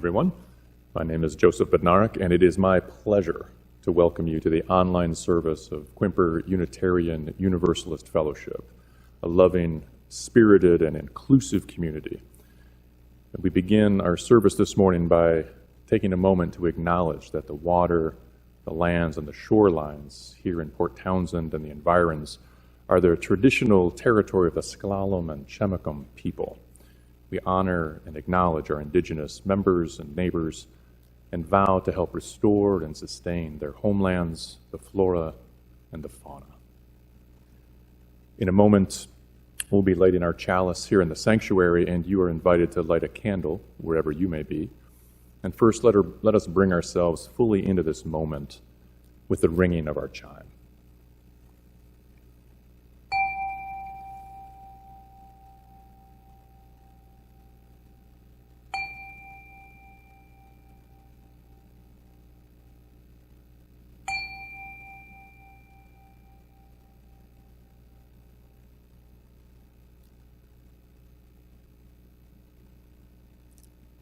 everyone. My name is Joseph Bednarik, and it is my pleasure to welcome you to the online service of Quimper Unitarian Universalist Fellowship, a loving, spirited, and inclusive community. And we begin our service this morning by taking a moment to acknowledge that the water, the lands, and the shorelines here in Port Townsend and the environs are the traditional territory of the Sklallam and Chemakum people. We honor and acknowledge our indigenous members and neighbors and vow to help restore and sustain their homelands, the flora, and the fauna. In a moment, we'll be lighting our chalice here in the sanctuary, and you are invited to light a candle wherever you may be. And first, let us bring ourselves fully into this moment with the ringing of our chime.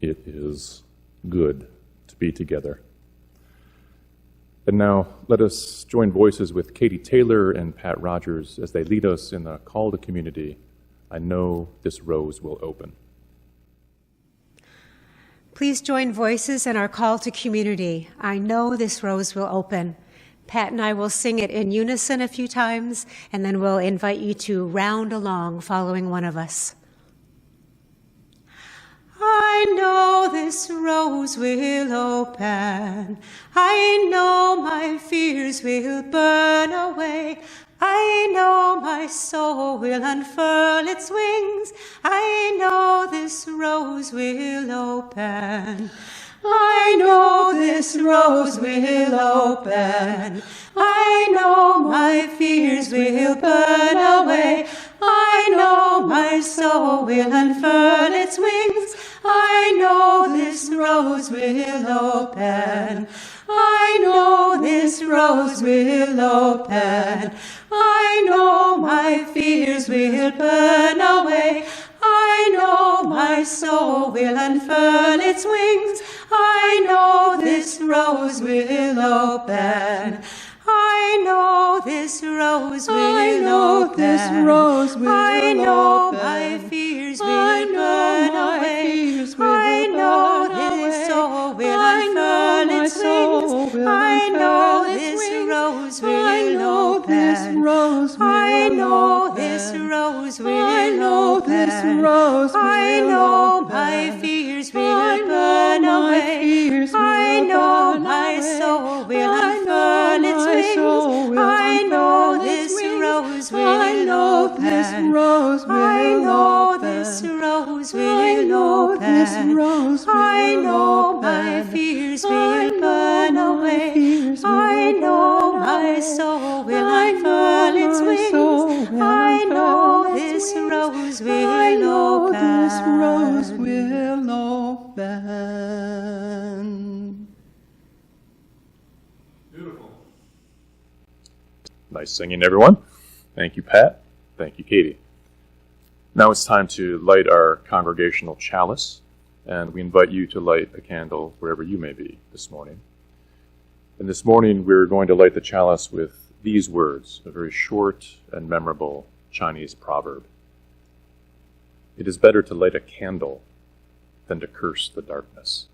It is good to be together. And now let us join voices with Katy Taylor and Pat Rodgers as they lead us in the call to community, I Know This Rose Will Open. Please join voices in our call to community, I Know This Rose Will Open. Pat and I will sing it in unison a few times, and then we'll invite you to round along following one of us. I know this rose will open. I know my fears will burn away. I know my soul will unfurl its wings. I know this rose will open. I know this rose will open. I know my fears will burn away. I know my soul will unfurl its wings. I know this rose will open. I know this rose will open. I know my fears will burn away. I know my soul will unfurl its wings. I know this rose will open. I know this rose will open. I know my fears will burn away. I know this soul will unfurl its wings. I know this rose will open. I know this rose will open. I know my fears will burn away. I know my soul will unfurl its wings. I know this rose will open. I know this rose will open. I know my fears will burn away. I know my soul will unfurl its wings. I know this rose will open. This rose will open. Beautiful. Nice singing, everyone. Thank you, Pat. Thank you, Katy. Now it's time to light our congregational chalice, and we invite you to light a candle wherever you may be this morning. And this morning we're going to light the chalice with these words, a very short and memorable Chinese proverb. It is better to light a candle than to curse the darkness.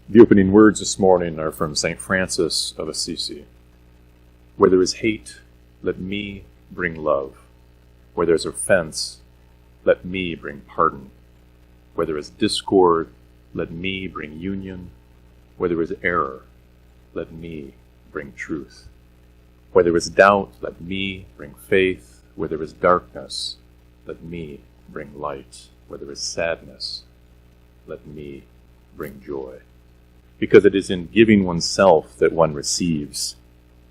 The opening words this morning are from St. Francis of Assisi. Where there is hate, let me bring love. Where there is offense, let me bring pardon. Where there is discord, let me bring union. Where there is error, let me bring truth. Where there is doubt, let me bring faith. Where there is darkness, let me bring light. Where there is sadness, let me bring joy. Because it is in giving oneself that one receives.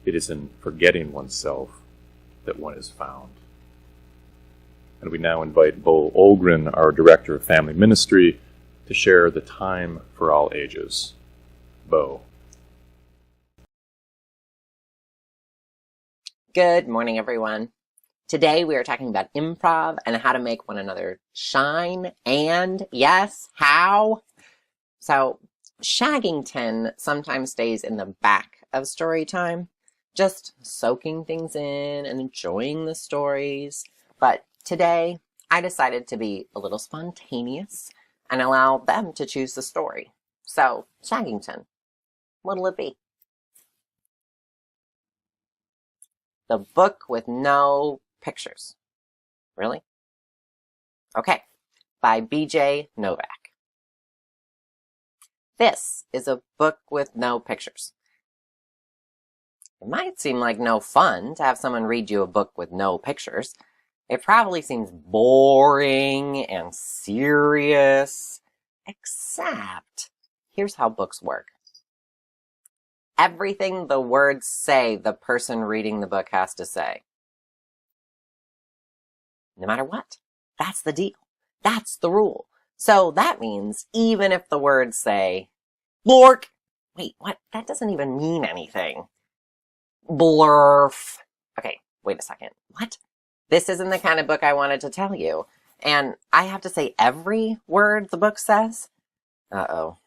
It is in forgetting oneself that one is found. And we now invite Bo Olgren, our Director of Family Ministry, to share the time for all ages. Bo. Good morning, everyone. Today we are talking about improv and how to make one another shine, and yes, how. So Shaggington sometimes stays in the back of story time, just soaking things in and enjoying the stories. But today I decided to be a little spontaneous and allow them to choose the story. So Shaggington, what'll it be? The book with no pictures. Really? Okay. By B.J. Novak. This is a book with no pictures. It might seem like no fun to have someone read you a book with no pictures. It probably seems boring and serious. Except, here's how books work. Everything the words say, the person reading the book has to say. No matter what. That's the deal. That's the rule. So that means even if the words say, blork. Wait, what? That doesn't even mean anything. Blurf. Okay, wait a second. What? This isn't the kind of book I wanted to tell you. And I have to say every word the book says? Uh-oh.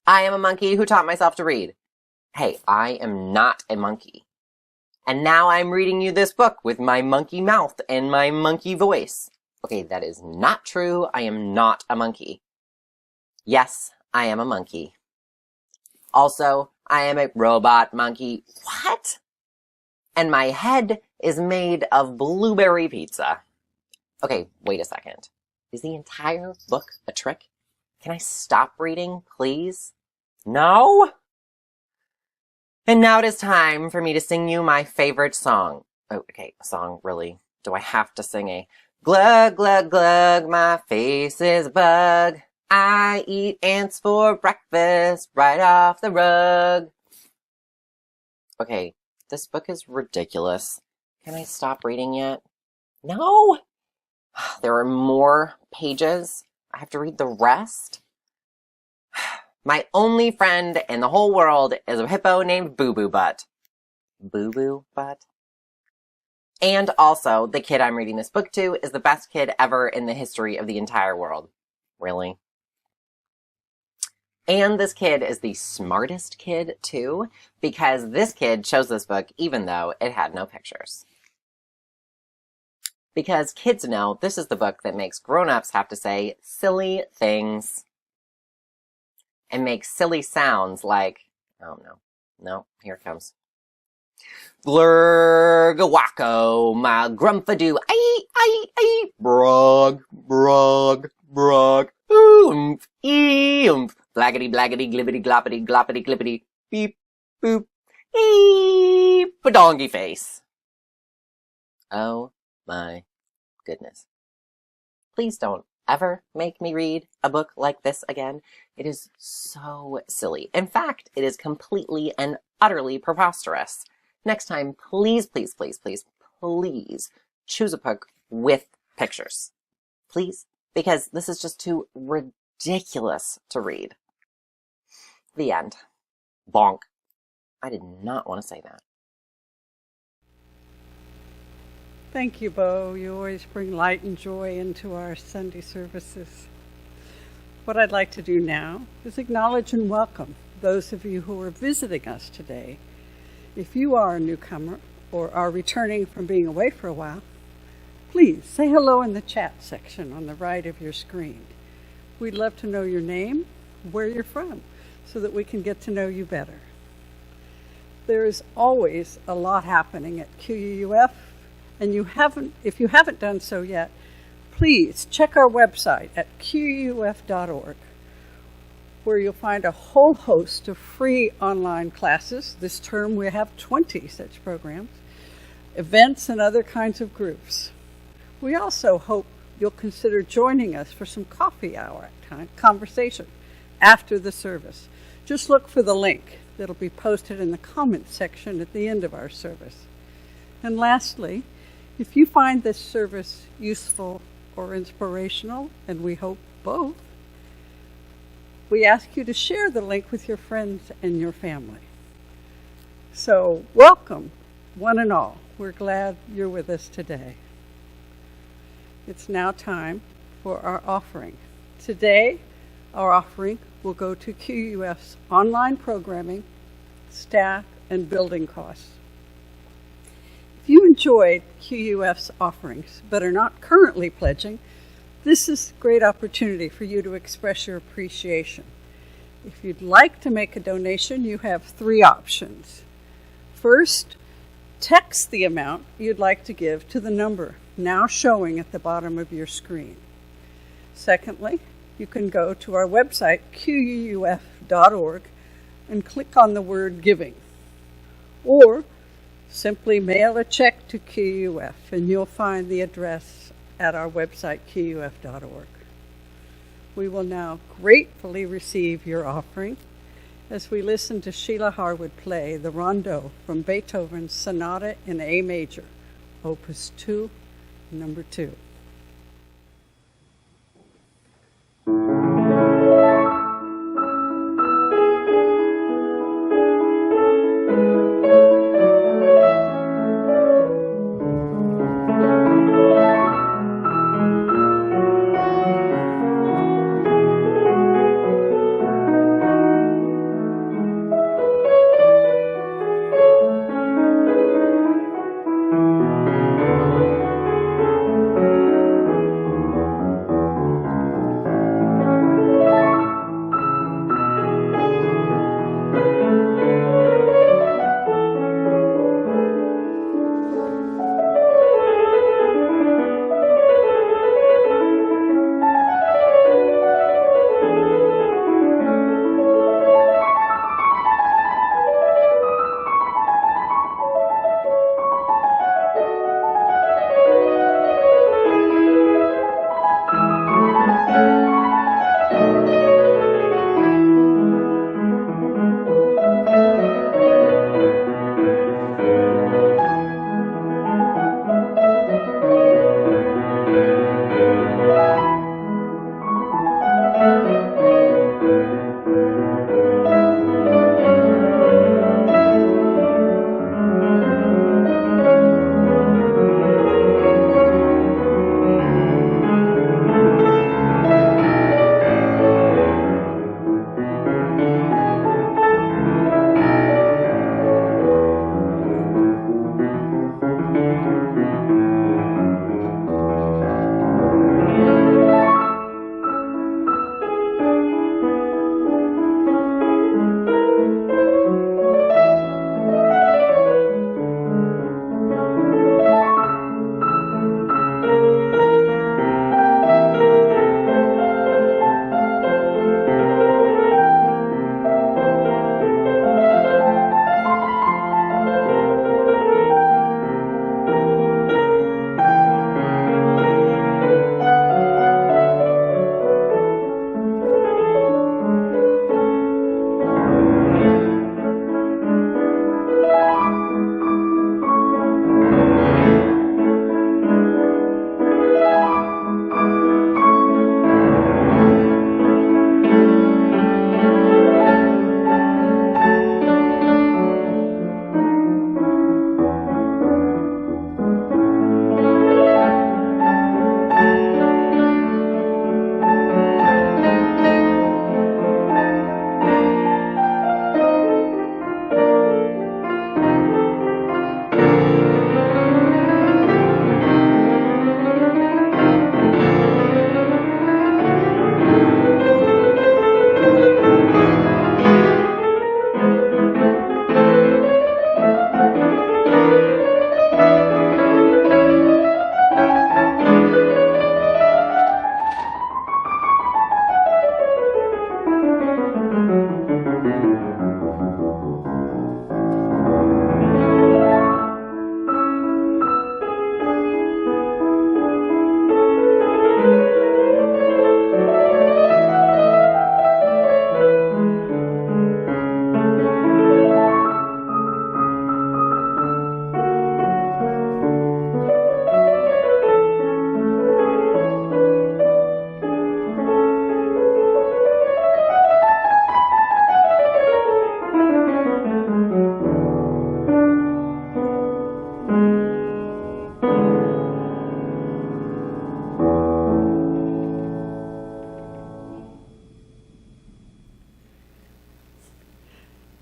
I am a monkey who taught myself to read. Hey, I am not a monkey. And now I'm reading you this book with my monkey mouth and my monkey voice. Okay, that is not true. I am not a monkey. Yes, I am a monkey. Also, I am a robot monkey. What? And my head is made of blueberry pizza. Okay, wait a second. Is the entire book a trick? Can I stop reading, please? No? And now it is time for me to sing you my favorite song. Oh, okay, a song, really? Do I have to sing a glug, glug, glug, my face is a bug. I eat ants for breakfast right off the rug. Okay, this book is ridiculous. Can I stop reading yet? No? There are more pages. I have to read the rest. My only friend in the whole world is a hippo named Boo Boo Butt. Boo Boo Butt? And also, the kid I'm reading this book to is the best kid ever in the history of the entire world. Really? And this kid is the smartest kid, too, because this kid chose this book even though it had no pictures. Because kids know this is the book that makes grown-ups have to say silly things. And make silly sounds like, oh no, here it comes. Glurgawacko, my grumpadoo, ay, brog, oomph, oomph, blaggity, glibbity, gloppity, clippity, beep, boop, eep, badongy face. Oh my goodness. Please don't ever make me read a book like this again. It is so silly. In fact, it is completely and utterly preposterous. Next time, please choose a book with pictures. Please, because this is just too ridiculous to read. The end. Bonk. I did not want to say that. Thank you, Bo. You always bring light and joy into our Sunday services. What I'd like to do now is acknowledge and welcome those of you who are visiting us today. If you are a newcomer or are returning from being away for a while, please say hello in the chat section on the right of your screen. We'd love to know your name, where you're from, so that we can get to know you better. There is always a lot happening at QUUF, and if you haven't done so yet, please check our website at QUUF.org, where you'll find a whole host of free online classes. This term we have 20 such programs, events, and other kinds of groups. We also hope you'll consider joining us for some coffee hour conversation after the service. Just look for the link that'll be posted in the comments section at the end of our service. And lastly, if you find this service useful or inspirational, and we hope both, we ask you to share the link with your friends and your family. So welcome one and all, we're glad you're with us today. It's now time for our offering. Today, our offering will go to QUF's online programming, staff, and building costs. If you enjoyed QUF's offerings but are not currently pledging, this is a great opportunity for you to express your appreciation. If you'd like to make a donation, you have 3 options. First, text the amount you'd like to give to the number now showing at the bottom of your screen. Secondly, you can go to our website, quuf.org, and click on the word giving. Or simply mail a check to QUF, and you'll find the address at our website, quf.org. We will now gratefully receive your offering as we listen to Sheila Harwood play the Rondo from Beethoven's Sonata in A major, Opus 2, number 2.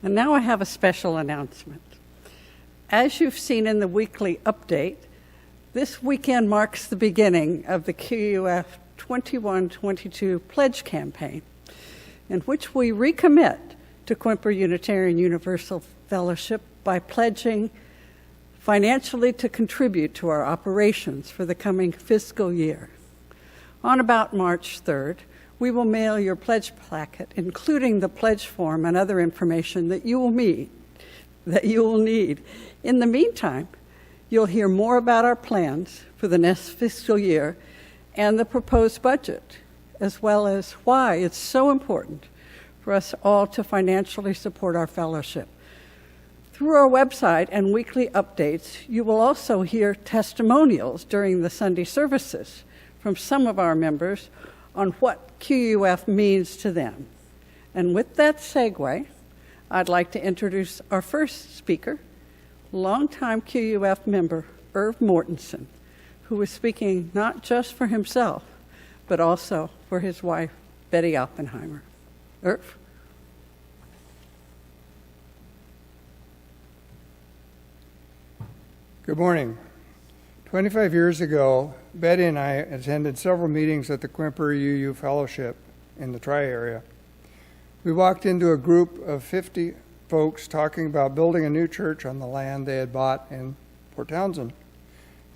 And now I have a special announcement. As you've seen in the weekly update, this weekend marks the beginning of the QUF 21-22 Pledge Campaign, in which we recommit to Quimper Unitarian Universal Fellowship by pledging financially to contribute to our operations for the coming fiscal year. On about March 3rd, we will mail your pledge placket, including the pledge form and other information that you will need. In the meantime, you'll hear more about our plans for the next fiscal year and the proposed budget, as well as why it's so important for us all to financially support our fellowship. Through our website and weekly updates, you will also hear testimonials during the Sunday services from some of our members on what QUF means to them. And with that segue, I'd like to introduce our first speaker, longtime QUF member Irv Mortensen, who is speaking not just for himself, but also for his wife, Betty Oppenheimer. Irv? Good morning. 25 years ago, Betty and I attended several meetings at the Quimper UU Fellowship in the Tri-Area. We walked into a group of 50 folks talking about building a new church on the land they had bought in Port Townsend.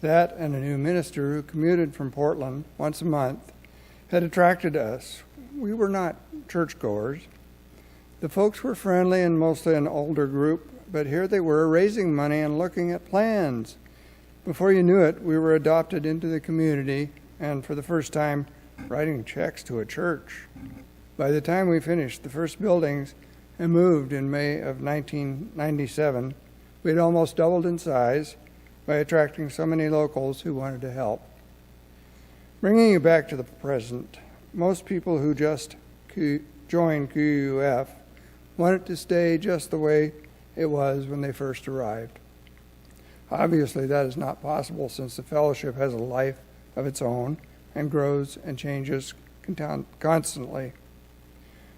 That and a new minister who commuted from Portland once a month had attracted us. We were not churchgoers. The folks were friendly and mostly an older group, but here they were raising money and looking at plans. Before you knew it, we were adopted into the community and for the first time writing checks to a church. By the time we finished the first buildings and moved in May of 1997, we had almost doubled in size by attracting so many locals who wanted to help. Bringing you back to the present, most people who just joined QUF want it to stay just the way it was when they first arrived. Obviously, that is not possible since the fellowship has a life of its own and grows and changes constantly.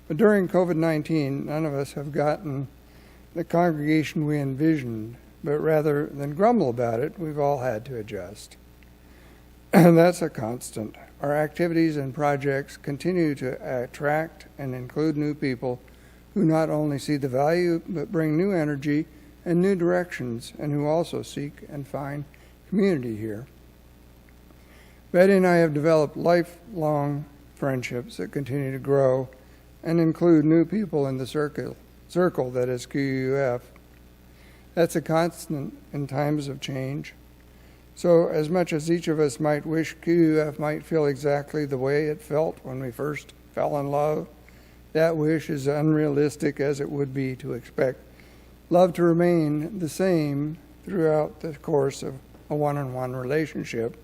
But during COVID-19, none of us have gotten the congregation we envisioned, but rather than grumble about it, we've all had to adjust. And that's a constant. Our activities and projects continue to attract and include new people who not only see the value, but bring new energy and new directions, and who also seek and find community here. Betty and I have developed lifelong friendships that continue to grow and include new people in the circle that is QUF. That's a constant in times of change. So as much as each of us might wish QUF might feel exactly the way it felt when we first fell in love, that wish is unrealistic as it would be to expect love to remain the same throughout the course of a one-on-one relationship.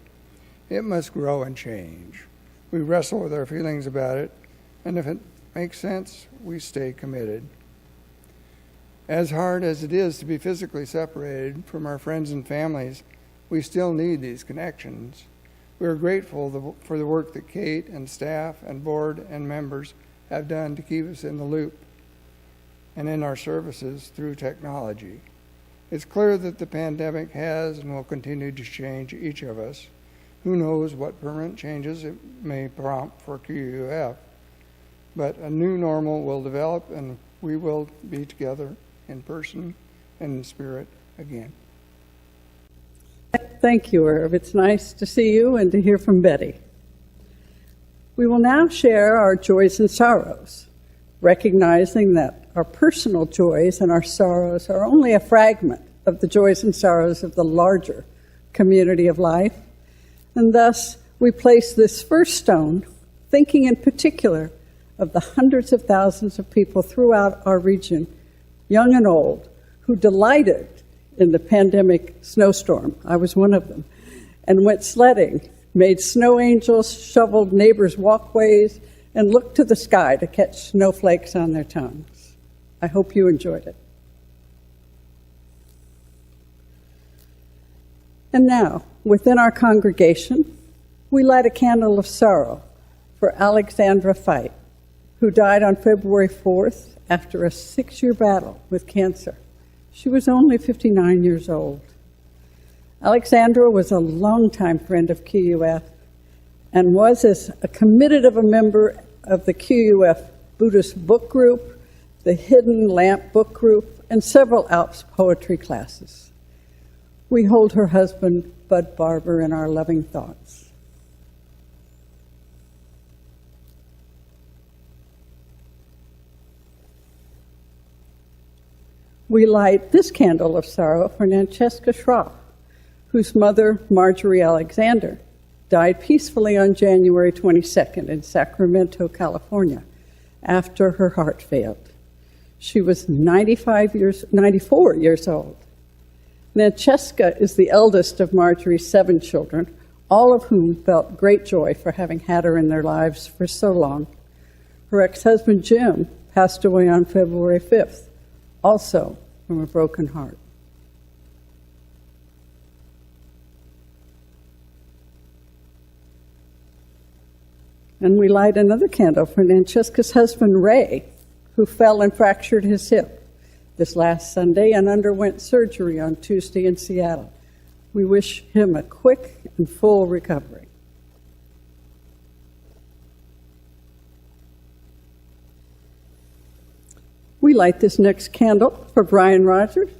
It must grow and change. We wrestle with our feelings about it, and if it makes sense, we stay committed. As hard as it is to be physically separated from our friends and families, we still need these connections. We are grateful for the work that Kate and staff and board and members have done to keep us in the loop and in our services through technology. It's clear that the pandemic has and will continue to change each of us. Who knows what permanent changes it may prompt for QUF, but a new normal will develop and we will be together in person and in spirit again. Thank you, Irv. It's nice to see you and to hear from Betty. We will now share our joys and sorrows, recognizing that our personal joys and our sorrows are only a fragment of the joys and sorrows of the larger community of life. And thus, we place this first stone, thinking in particular of the hundreds of thousands of people throughout our region, young and old, who delighted in the pandemic snowstorm. I was one of them, and went sledding, made snow angels, shoveled neighbors' walkways, and looked to the sky to catch snowflakes on their tongues. I hope you enjoyed it. And now, within our congregation, we light a candle of sorrow for Alexandra Fite, who died on February 4th after a 6-year battle with cancer. She was only 59 years old. Alexandra was a longtime friend of QUF and was as committed of a member of the QUF Buddhist book group, the Hidden Lamp book group, and several Alps poetry classes. We hold her husband, Bud Barber, in our loving thoughts. We light this candle of sorrow for Francesca Schroff, whose mother, Marjorie Alexander, died peacefully on January 22nd in Sacramento, California, after her heart failed. She was 94 years old. Francesca is the eldest of Marjorie's 7 children, all of whom felt great joy for having had her in their lives for so long. Her ex-husband, Jim, passed away on February 5th, also from a broken heart. And we light another candle for Francesca's husband, Ray, who fell and fractured his hip this last Sunday and underwent surgery on Tuesday in Seattle. We wish him a quick and full recovery. We light this next candle for Brian Rodgers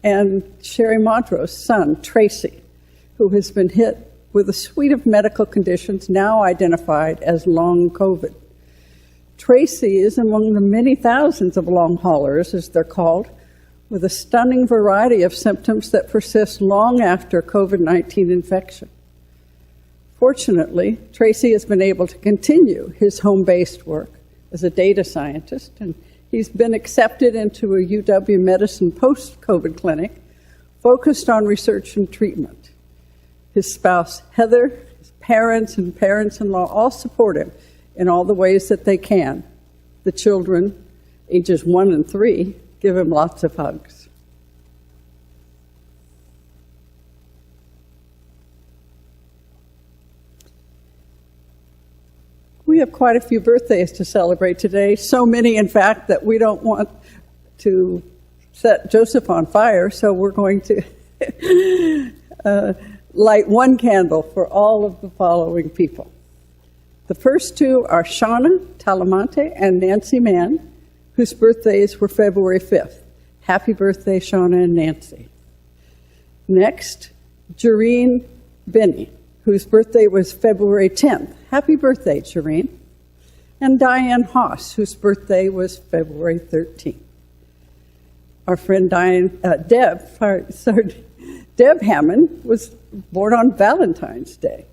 and Sherry Montrose' son, Tracy, who has been hit with a suite of medical conditions now identified as long COVID. Tracy is among the many thousands of long haulers, as they're called, with a stunning variety of symptoms that persist long after COVID-19 infection. Fortunately, Tracy has been able to continue his home-based work as a data scientist, and he's been accepted into a UW Medicine post-COVID clinic focused on research and treatment. His spouse, Heather, his parents and parents-in-law all support him in all the ways that they can. The children, ages 1 and 3, give him lots of hugs. We have quite a few birthdays to celebrate today, so many, in fact, that we don't want to set Joseph on fire, so we're going to light one candle for all of the following people. The first 2 are Shauna Talamante and Nancy Mann, whose birthdays were February 5th. Happy birthday, Shauna and Nancy. Next, Jareen Binney, whose birthday was February 10th. Happy birthday, Jareen. And Diane Haas, whose birthday was February 13th. Our friend Deb Hammond was born on Valentine's Day.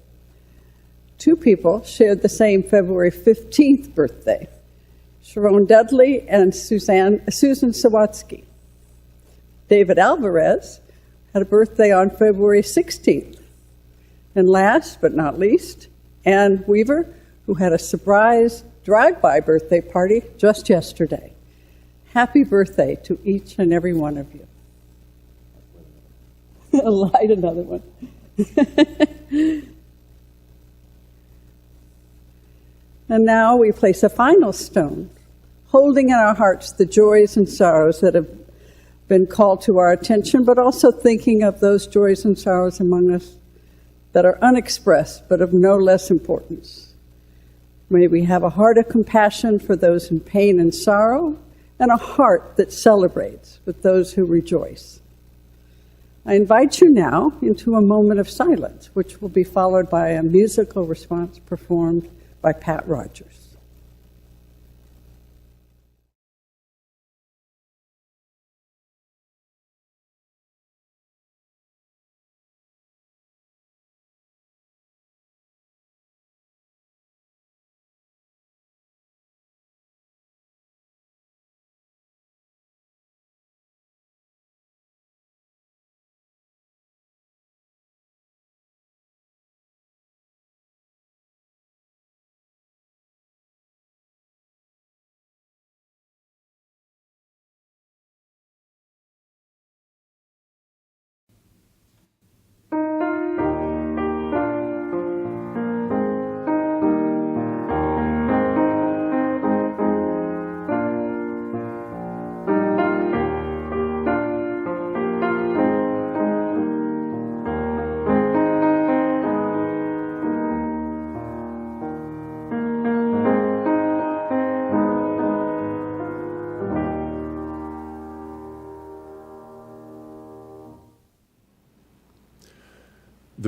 2 people shared the same February 15th birthday, Sharon Dudley and Susan Sawatsky. David Alvarez had a birthday on February 16th. And last but not least, Ann Weaver, who had a surprise drive-by birthday party just yesterday. Happy birthday to each and every one of you. Light another one. And now we place a final stone, holding in our hearts the joys and sorrows that have been called to our attention, but also thinking of those joys and sorrows among us that are unexpressed, but of no less importance. May we have a heart of compassion for those in pain and sorrow, and a heart that celebrates with those who rejoice. I invite you now into a moment of silence, which will be followed by a musical response performed by Pat Rodgers.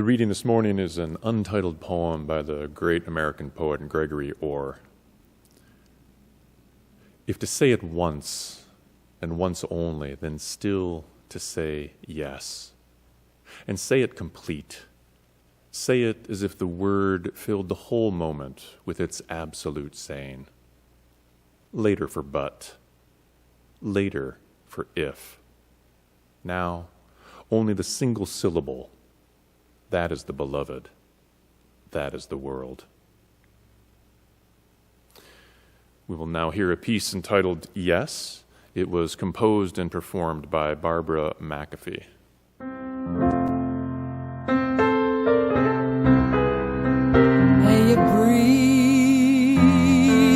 reading this morning is an untitled poem by the great American poet Gregory Orr. If to say it once, and once only, then still to say yes, and say it complete, say it as if the word filled the whole moment with its absolute saying. Later for but, later for if. Now, only the single syllable. That is the beloved. That is the world. We will now hear a piece entitled Yes. It was composed and performed by Barbara McAfee. May you breathe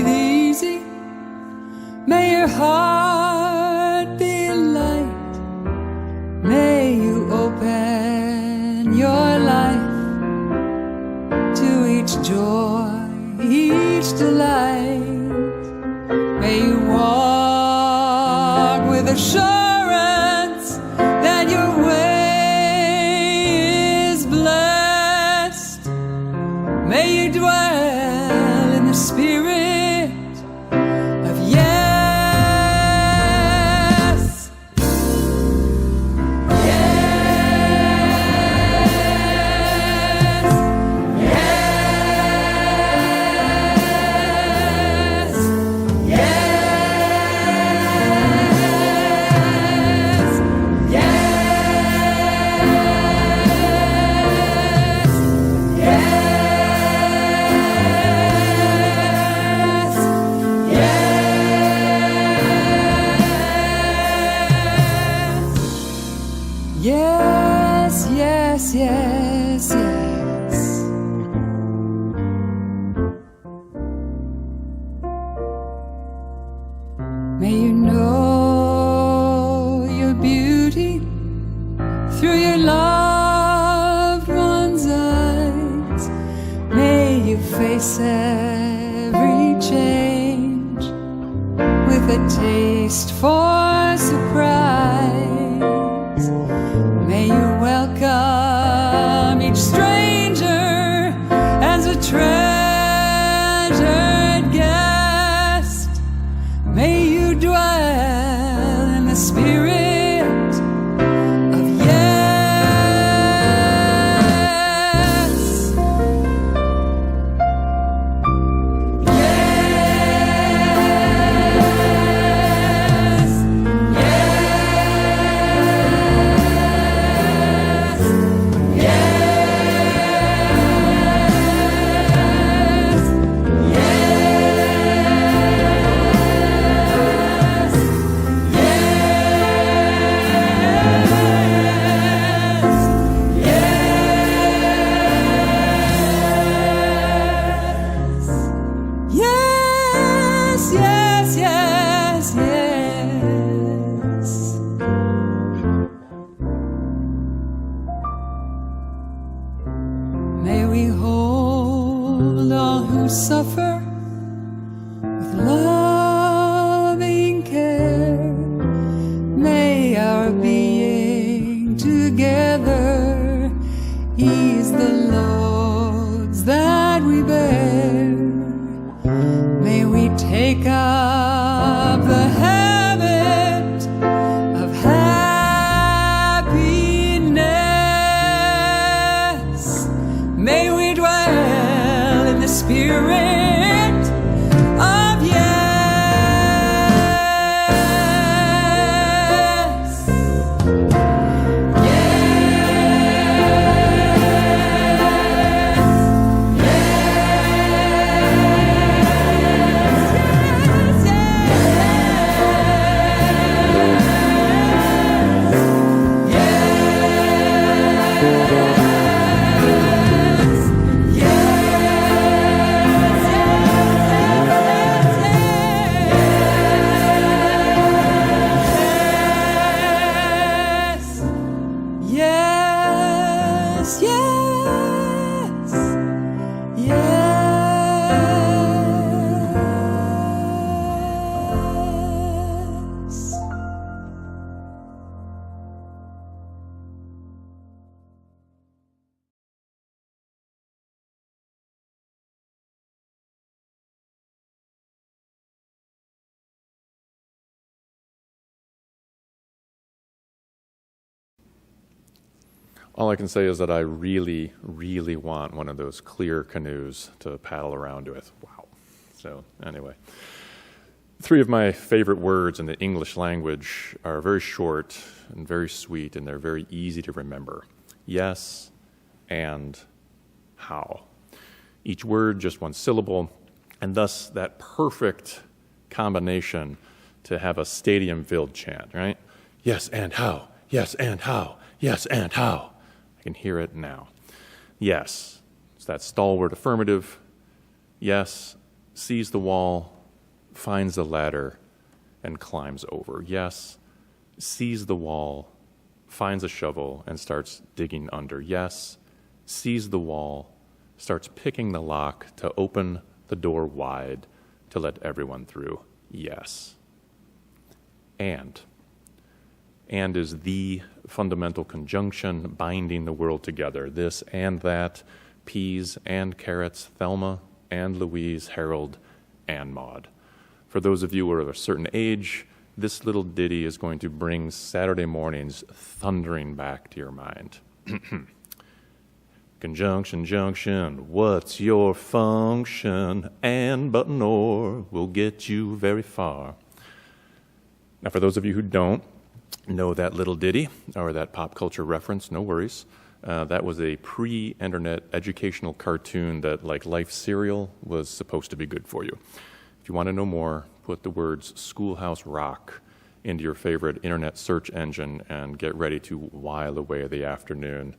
easy. May your heart be light. May you open your life to each joy, each delight. May you walk with assurance that your way is blessed. May you dwell in the spirit of yes. Yes, yes, yes, yes. May you know your beauty through your loved one's eyes. May you face every change with a taste for surprise. May you welcome each stranger as a treasured guest. May you dwell in the spirit of yes. Yes, yes, yes, yes. May we hold all who suffer with loving care. May our being together ease the loads that we bear. May we take up the habit of happiness. May we dwell in the spirit of yes. Yes. All I can say is that I really, really want one of those clear canoes to paddle around with. Wow. So anyway, 3 of my favorite words in the English language are very short and very sweet, and they're very easy to remember. Yes and how. Each word just one syllable, and thus that perfect combination to have a stadium-filled chant, right? Yes and how, yes and how, yes and how. I can hear it now. Yes, it's that stalwart affirmative. Yes, sees the wall, finds the ladder, and climbs over. Yes, sees the wall, finds a shovel, and starts digging under. Yes, sees the wall, starts picking the lock to open the door wide to let everyone through. Yes. And is the fundamental conjunction binding the world together. This and that, peas and carrots, Thelma and Louise, Harold and Maude. For those of you who are of a certain age, this little ditty is going to bring Saturday mornings thundering back to your mind. Conjunction, junction, what's your function? And but an or will get you very far. Now, for those of you who don't know that little ditty or that pop culture reference, no worries. That was a pre-internet educational cartoon that, like Life cereal, was supposed to be good for you. If you want to know more, put the words Schoolhouse Rock into your favorite internet search engine and get ready to while away the afternoon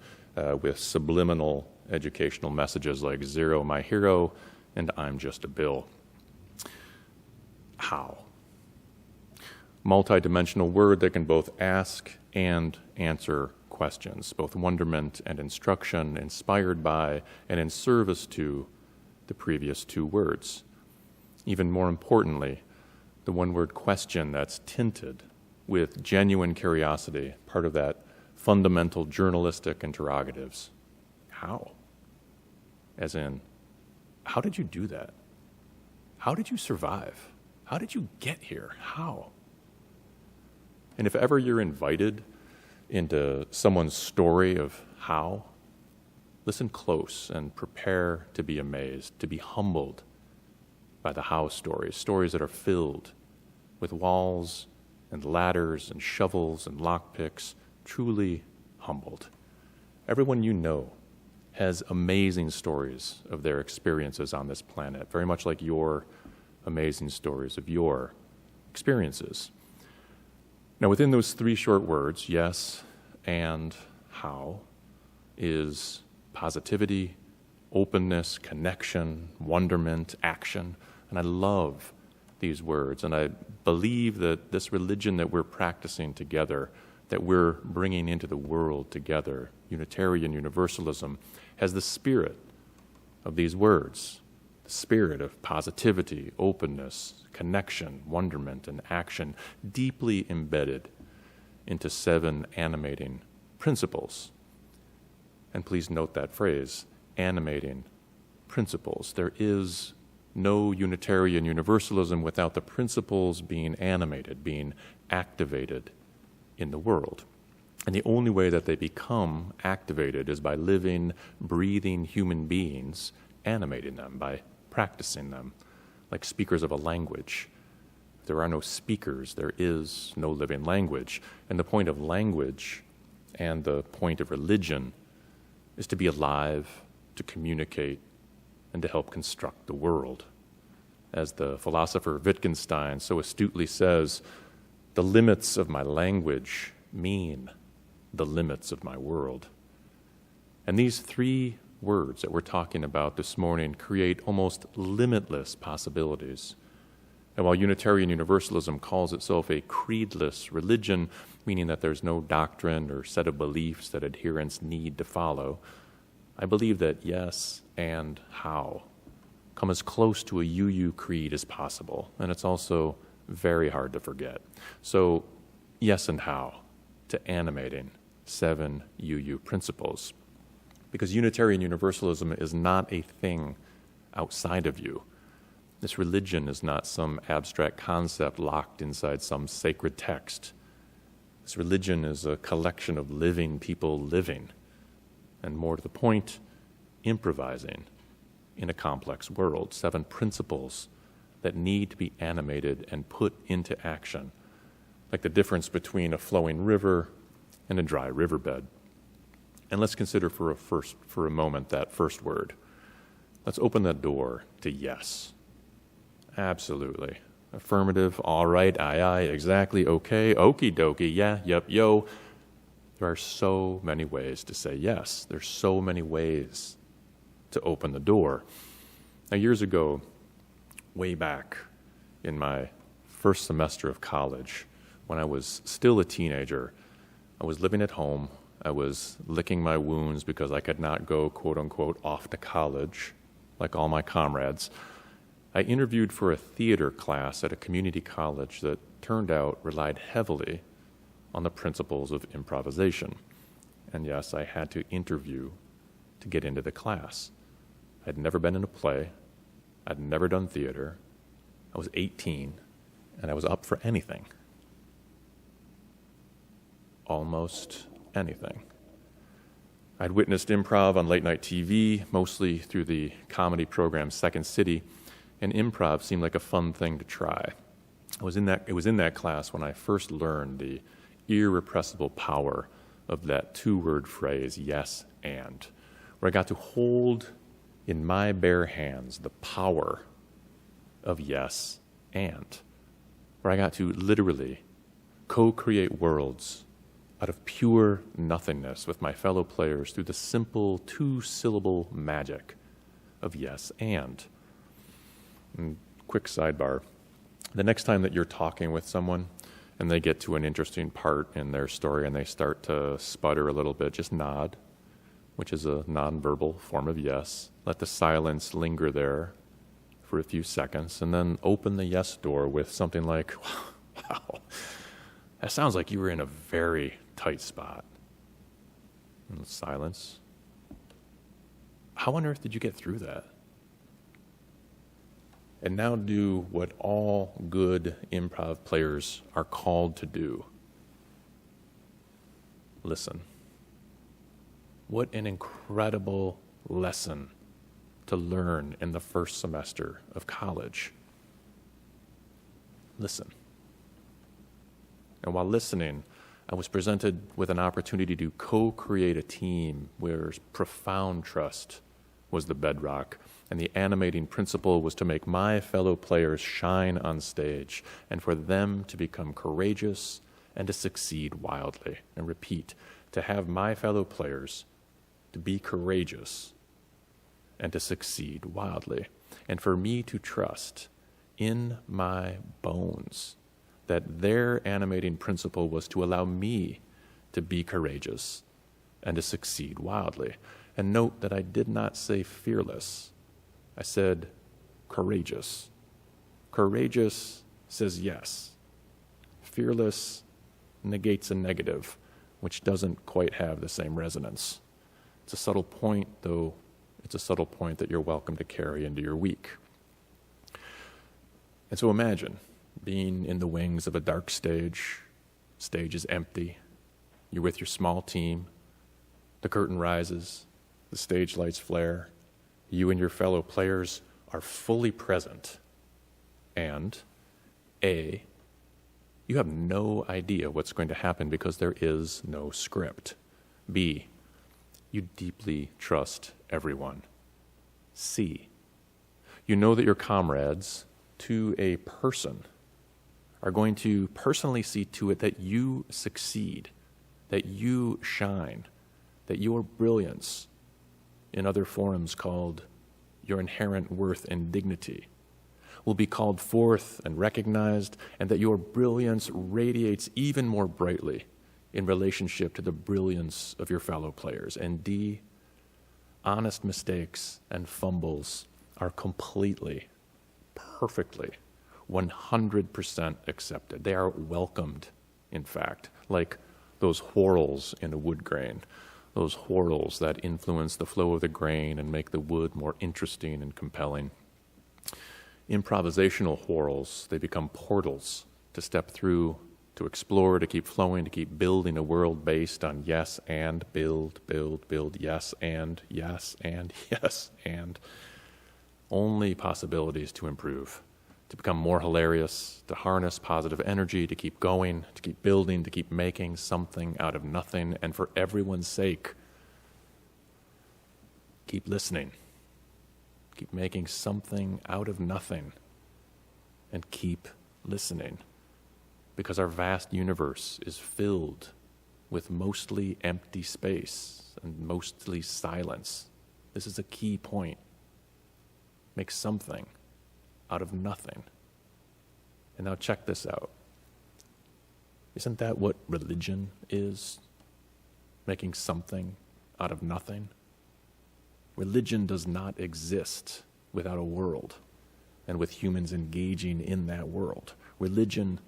with subliminal educational messages like Zero My Hero and I'm Just a Bill. How? Multi-dimensional word that can both ask and answer questions, both wonderment and instruction, inspired by and in service to the previous 2 words. Even more importantly, the one-word question that's tinted with genuine curiosity, part of that fundamental journalistic interrogatives. How? As in, how did you do that? How did you survive? How did you get here? How? And if ever you're invited into someone's story of how, listen close and prepare to be amazed, to be humbled by the how stories, stories that are filled with walls and ladders and shovels and lockpicks, truly humbled. Everyone you know has amazing stories of their experiences on this planet, very much like your amazing stories of your experiences. Now, within those 3 short words, yes and how, is positivity, openness, connection, wonderment, action. And I love these words. And I believe that this religion that we're practicing together, that we're bringing into the world together, Unitarian Universalism, has the spirit of these words, the spirit of positivity, openness, connection, wonderment, and action, deeply embedded into 7 animating principles. And please note that phrase, animating principles. There is no Unitarian Universalism without the principles being animated, being activated in the world. And the only way that they become activated is by living, breathing human beings, animating them, by practicing them, like speakers of a language. If there are no speakers, there is no living language. And the point of language and the point of religion is to be alive, to communicate, and to help construct the world. As the philosopher Wittgenstein so astutely says, the limits of my language mean the limits of my world. And these 3 words that we're talking about this morning create almost limitless possibilities. And while Unitarian Universalism calls itself a creedless religion, meaning that there's no doctrine or set of beliefs that adherents need to follow, I believe that yes and how come as close to a UU creed as possible, and it's also very hard to forget. So yes and how to animating 7 UU principles. Because Unitarian Universalism is not a thing outside of you. This religion is not some abstract concept locked inside some sacred text. This religion is a collection of living people living. and more to the point, improvising in a complex world. 7 principles that need to be animated and put into action, like the difference between a flowing river and a dry riverbed. And let's consider for a moment that first word. Let's open that door to yes. Absolutely. Affirmative, all right, aye, exactly, okay, okie dokie, yeah, yep, yo. There are so many ways to say yes. There's so many ways to open the door. Now, years ago, way back in my first semester of college, when I was still a teenager, I was living at home. I was licking my wounds because I could not go, quote unquote, off to college like all my comrades. I interviewed for a theater class at a community college that turned out relied heavily on the principles of improvisation. And yes, I had to interview to get into the class. I'd never been in a play. I'd never done theater. I was 18, and I was up for anything. Almost anything. I'd witnessed improv on late-night TV, mostly through the comedy program Second City, and improv seemed like a fun thing to try. It was in that class when I first learned the irrepressible power of that 2-word phrase, yes and, where I got to hold in my bare hands the power of yes and, where I got to literally co-create worlds out of pure nothingness with my fellow players through the simple 2-syllable magic of yes and. And quick sidebar, the next time that you're talking with someone and they get to an interesting part in their story and they start to sputter a little bit, just nod, which is a nonverbal form of yes. Let the silence linger there for a few seconds, and then open the yes door with something like, wow, that sounds like you were in a very tight spot. And silence. How on earth did you get through that? And now do what all good improv players are called to do. Listen. What an incredible lesson to learn in the first semester of college. Listen. And while listening, I was presented with an opportunity to co-create a team where profound trust was the bedrock, and the animating principle was to make my fellow players shine on stage and for them to become courageous and to succeed wildly. And repeat, to have my fellow players to be courageous and to succeed wildly. And for me to trust in my bones that their animating principle was to allow me to be courageous and to succeed wildly. And note that I did not say fearless. I said courageous. Courageous says yes. Fearless negates a negative, which doesn't quite have the same resonance. It's a subtle point, though it's a subtle point that you're welcome to carry into your week. And so imagine being in the wings of a dark stage. Stage is empty. You're with your small team. The curtain rises. The stage lights flare. You and your fellow players are fully present. And A, you have no idea what's going to happen because there is no script. B, you deeply trust everyone. C, you know that your comrades, to a person, are going to personally see to it that you succeed, that you shine, that your brilliance, in other forums called your inherent worth and dignity, will be called forth and recognized, and that your brilliance radiates even more brightly in relationship to the brilliance of your fellow players. And D, honest mistakes and fumbles are completely, perfectly, 100% accepted. They are welcomed, in fact, like those whorls in a wood grain, those whorls that influence the flow of the grain and make the wood more interesting and compelling. Improvisational whorls, they become portals to step through to explore, to keep flowing, to keep building a world based on yes and build, yes and yes and yes and only possibilities to improve, to become more hilarious, to harness positive energy, to keep going, to keep building, to keep making something out of nothing, and for everyone's sake, keep listening, keep making something out of nothing, and keep listening. Because our vast universe is filled with mostly empty space and mostly silence. This is a key point. Make something out of nothing. And now check this out. Isn't that what religion is? Making something out of nothing? Religion does not exist without a world and with humans engaging in that world. Religion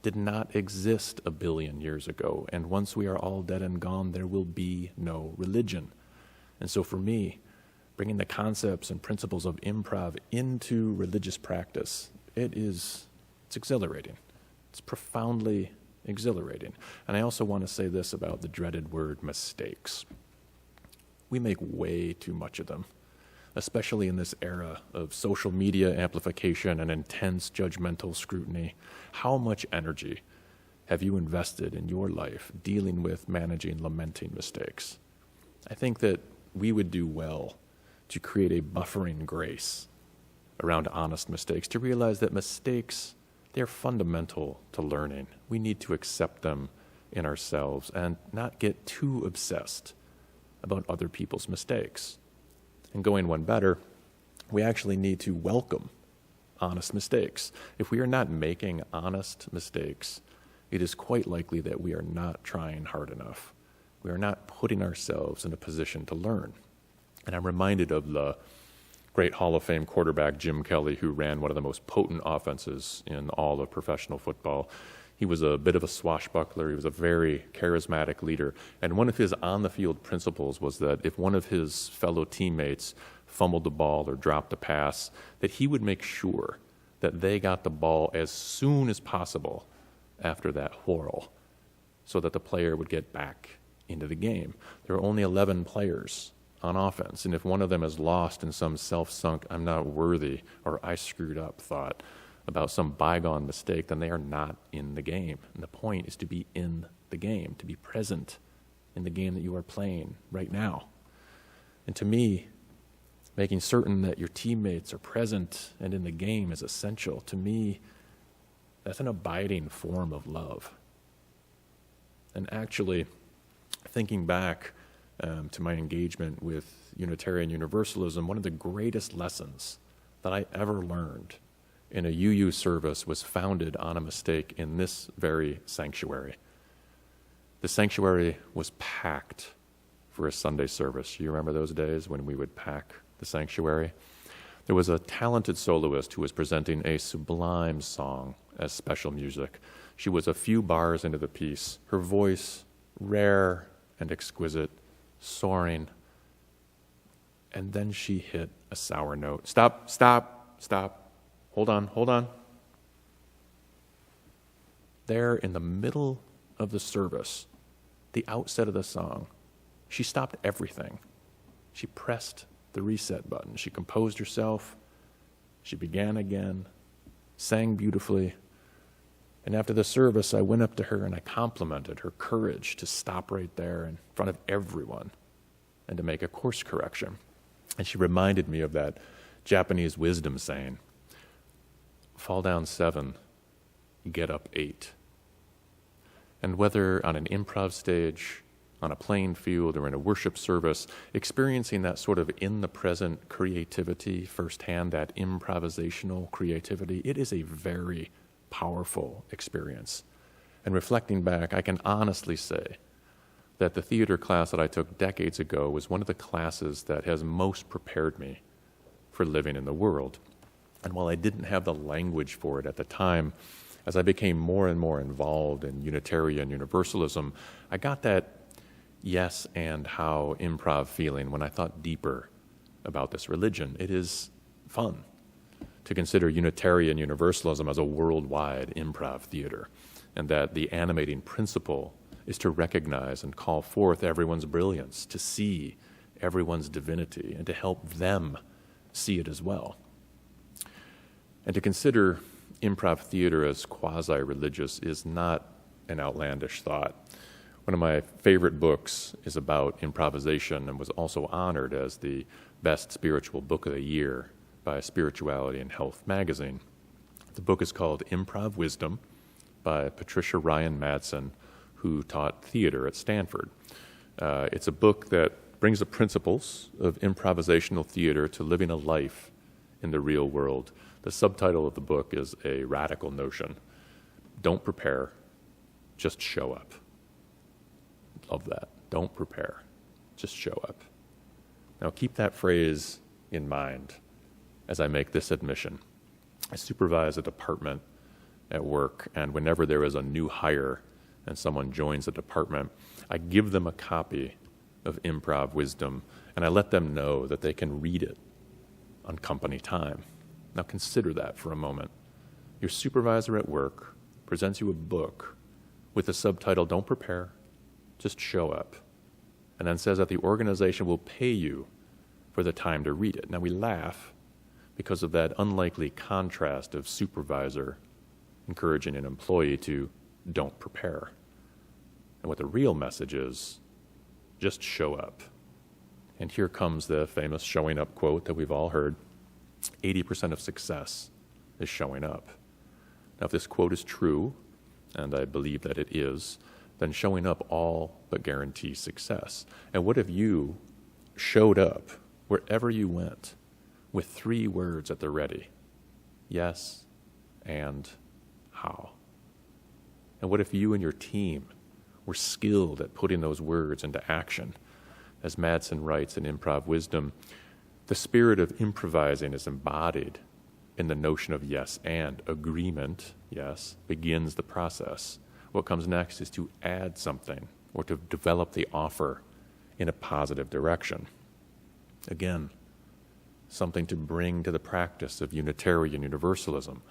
did not exist 1 billion years ago, and once we are all dead and gone, there will be no religion. And so for me, bringing the concepts and principles of improv into religious practice, it's exhilarating. It's profoundly exhilarating. And I also want to say this about the dreaded word mistakes. We make way too much of them, especially in this era of social media amplification and intense judgmental scrutiny. How much energy have you invested in your life dealing with managing lamenting mistakes? I think that we would do well to create a buffering grace around honest mistakes, to realize that mistakes, they're fundamental to learning. We need to accept them in ourselves and not get too obsessed about other people's mistakes. And going one better, we actually need to welcome honest mistakes. If we are not making honest mistakes, it is quite likely that we are not trying hard enough. We are not putting ourselves in a position to learn. And I'm reminded of the great Hall of Fame quarterback Jim Kelly, who ran one of the most potent offenses in all of professional football. He was a bit of a swashbuckler. He was a very charismatic leader. And one of his on-the-field principles was that if one of his fellow teammates fumbled the ball or dropped a pass, that he would make sure that they got the ball as soon as possible after that whirl, so that the player would get back into the game. There are only 11 players on offense, and if one of them is lost in some self-sunk, I'm not worthy, or I screwed up thought about some bygone mistake, then they are not in the game. And the point is to be in the game, to be present in the game that you are playing right now. And to me, making certain that your teammates are present and in the game is essential. To me, that's an abiding form of love. And actually, thinking back to my engagement with Unitarian Universalism, one of the greatest lessons that I ever learned in a UU service was founded on a mistake in this very sanctuary. The sanctuary was packed for a Sunday service. You remember those days when we would pack the sanctuary? There was a talented soloist who was presenting a sublime song as special music. She was a few bars into the piece. Her voice, rare and exquisite, soaring. And then she hit a sour note. Stop. Hold on. There in the middle of the service, the outset of the song, she stopped everything. She pressed the reset button. She composed herself. She began again, sang beautifully. And after the service, I went up to her and I complimented her courage to stop right there in front of everyone and to make a course correction. And she reminded me of that Japanese wisdom saying, fall down 7, get up 8. And whether on an improv stage, on a playing field, or in a worship service, experiencing that sort of in-the-present creativity firsthand, that improvisational creativity, it is a very powerful experience. And reflecting back, I can honestly say that the theater class that I took decades ago was one of the classes that has most prepared me for living in the world. And while I didn't have the language for it at the time, as I became more and more involved in Unitarian Universalism, I got that yes and how improv feeling when I thought deeper about this religion. It is fun to consider Unitarian Universalism as a worldwide improv theater. and that the animating principle is to recognize and call forth everyone's brilliance, to see everyone's divinity, and to help them see it as well. And to consider improv theater as quasi-religious is not an outlandish thought. One of my favorite books is about improvisation and was also honored as the best spiritual book of the year by Spirituality and Health magazine. The book is called Improv Wisdom by Patricia Ryan Madsen, who taught theater at Stanford. It's a book that brings the principles of improvisational theater to living a life in the real world. The subtitle of the book is a radical notion. Don't prepare, just show up. Love that. Don't prepare, just show up. Now keep that phrase in mind as I make this admission. I supervise a department at work, and whenever there is a new hire and someone joins the department, I give them a copy of Improv Wisdom, and I let them know that they can read it on company time. Now consider that for a moment. Your supervisor at work presents you a book with the subtitle, Don't Prepare, Just Show Up, and then says that the organization will pay you for the time to read it. Now we laugh because of that unlikely contrast of supervisor encouraging an employee to don't prepare. And what the real message is, just show up. And here comes the famous showing up quote that we've all heard. 80% of success is showing up. Now, if this quote is true, and I believe that it is, then showing up all but guarantees success. And what if you showed up wherever you went with 3 words at the ready? Yes, and how? And what if you and your team were skilled at putting those words into action? As Madsen writes in Improv Wisdom, the spirit of improvising is embodied in the notion of yes and. Agreement, yes, begins the process. What comes next is to add something or to develop the offer in a positive direction. Again, something to bring to the practice of Unitarian Universalism.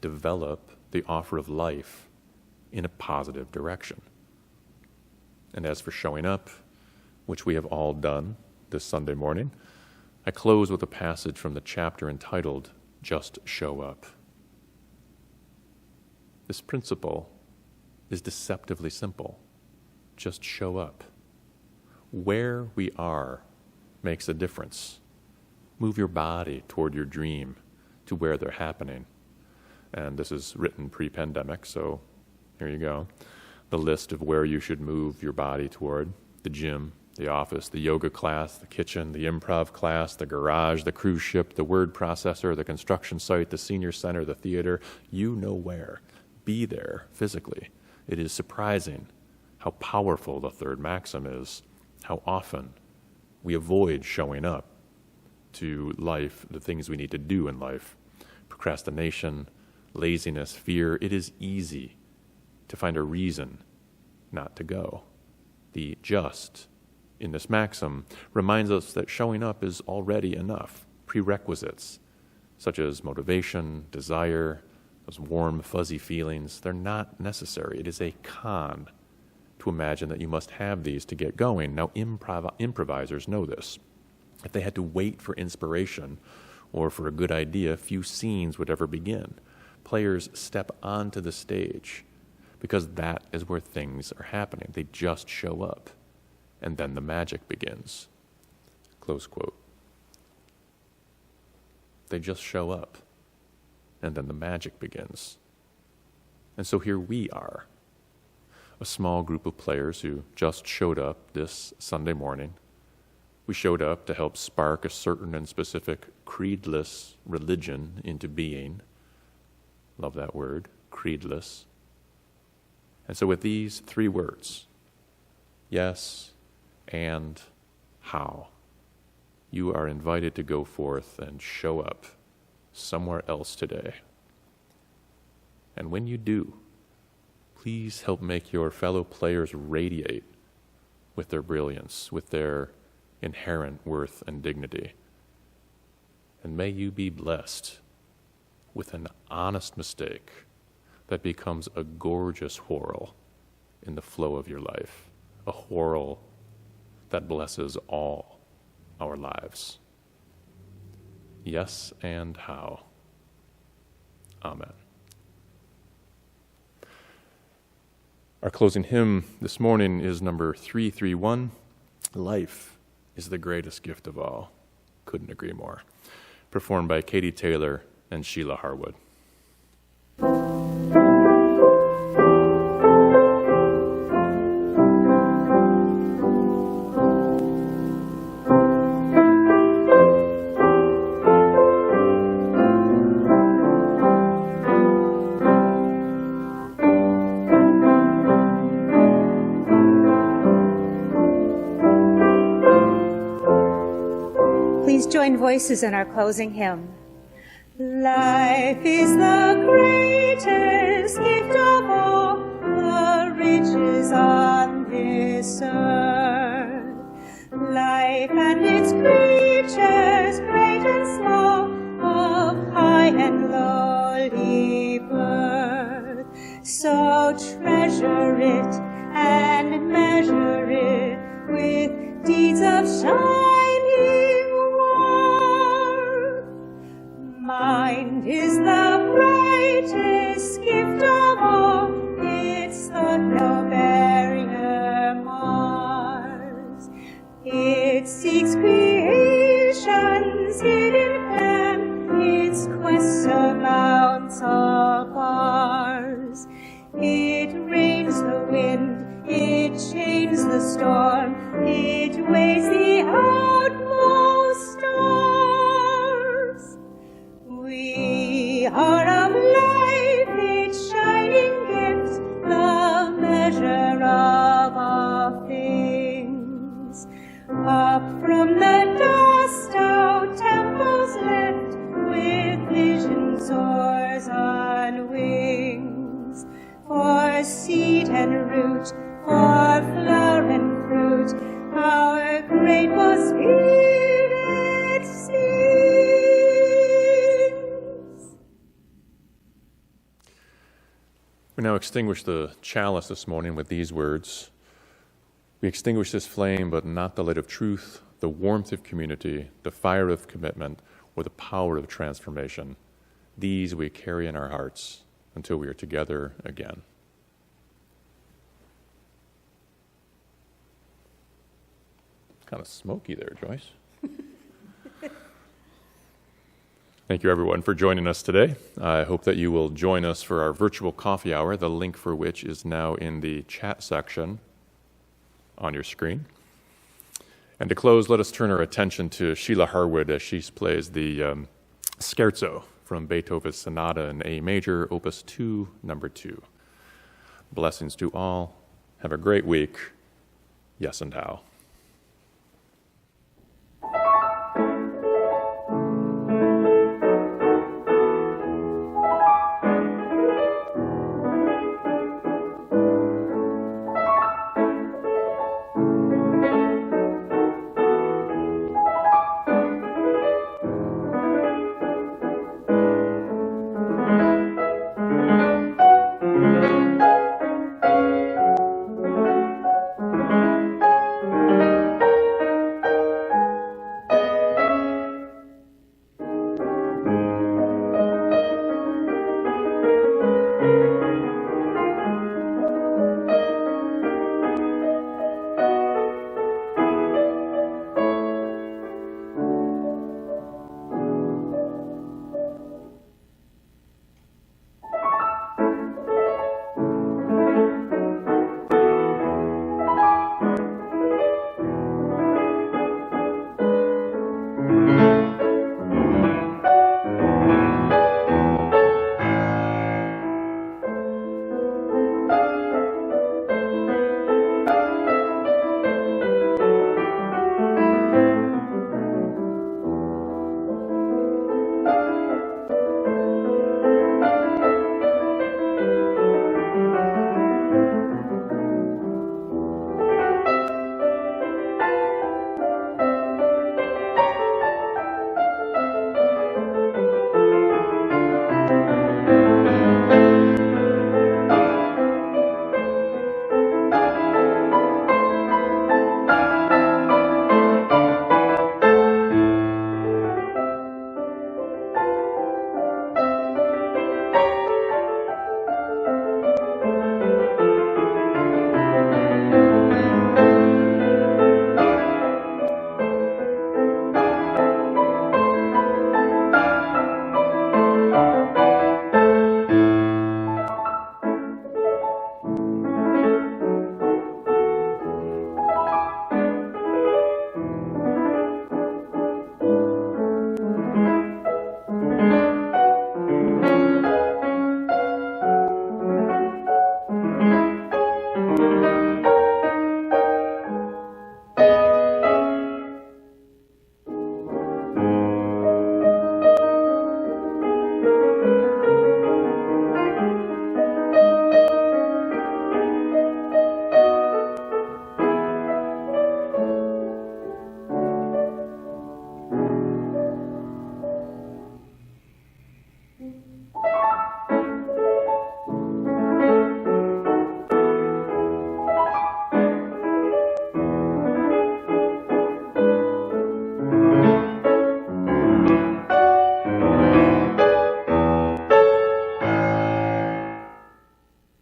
Develop the offer of life in a positive direction. And as for showing up, which we have all done this Sunday morning, I close with a passage from the chapter entitled, Just Show Up. This principle is deceptively simple. Just show up. Where we are makes a difference. Move your body toward your dream to where they're happening. And this is written pre-pandemic, so here you go. The list of where you should move your body toward: the gym, the office, the yoga class, the kitchen, the improv class, the garage, the cruise ship, the word processor, the construction site, the senior center, the theater. You know where. Be there physically. It is surprising how powerful the third maxim is, how often we avoid showing up to life, the things we need to do in life. Procrastination, laziness, fear. It is easy to find a reason not to go. The just in this maxim reminds us that showing up is already enough. Prerequisites, such as motivation, desire, those warm, fuzzy feelings, they're not necessary. It is a con to imagine that you must have these to get going. Now, improvisers know this. If they had to wait for inspiration or for a good idea, few scenes would ever begin. Players step onto the stage because that is where things are happening. They just show up, and then the magic begins. Close quote. They just show up, and then the magic begins. And so here we are, a small group of players who just showed up this Sunday morning. We showed up to help spark a certain and specific creedless religion into being. Love that word, creedless. And so with these 3 words, yes and how, you are invited to go forth and show up somewhere else today. And when you do, please help make your fellow players radiate with their brilliance, with their inherent worth and dignity. And may you be blessed with an honest mistake that becomes a gorgeous whorl in the flow of your life, a whorl that blesses all our lives. Yes, and how. Amen. Our closing hymn this morning is number 331, Life is the Greatest Gift of All. Couldn't agree more. Performed by Katy Taylor and Sheila Harwood. Please join voices in our closing hymn. Life is the greatest gift of all the riches on this earth. Life and its creatures, great and small, of high and lowly birth. So treasure it and measure it with deeds of shining worth. Mind is the brightest gift of all, its thought no barrier mars. It seeks creation's hidden plan, its quest surmounts all bars. It rains the wind, it chains the storm, it weighs the outmost stars. We are of life, its shining gift, the measure of all things. Up from the dust our temples lift, with vision soars on wings. For seed and root, for flower and fruit, our grateful spirit sings. We now extinguish the chalice this morning with these words. We extinguish this flame, but not the light of truth, the warmth of community, the fire of commitment, or the power of transformation. These we carry in our hearts until we are together again. Kind of smoky there, Joyce. Thank you, everyone, for joining us today. I hope that you will join us for our virtual coffee hour, the link for which is now in the chat section on your screen. And to close, let us turn our attention to Sheila Harwood as she plays the Scherzo from Beethoven's Sonata in A major, Opus 2, number 2. Blessings to all. Have a great week. Yes, and how.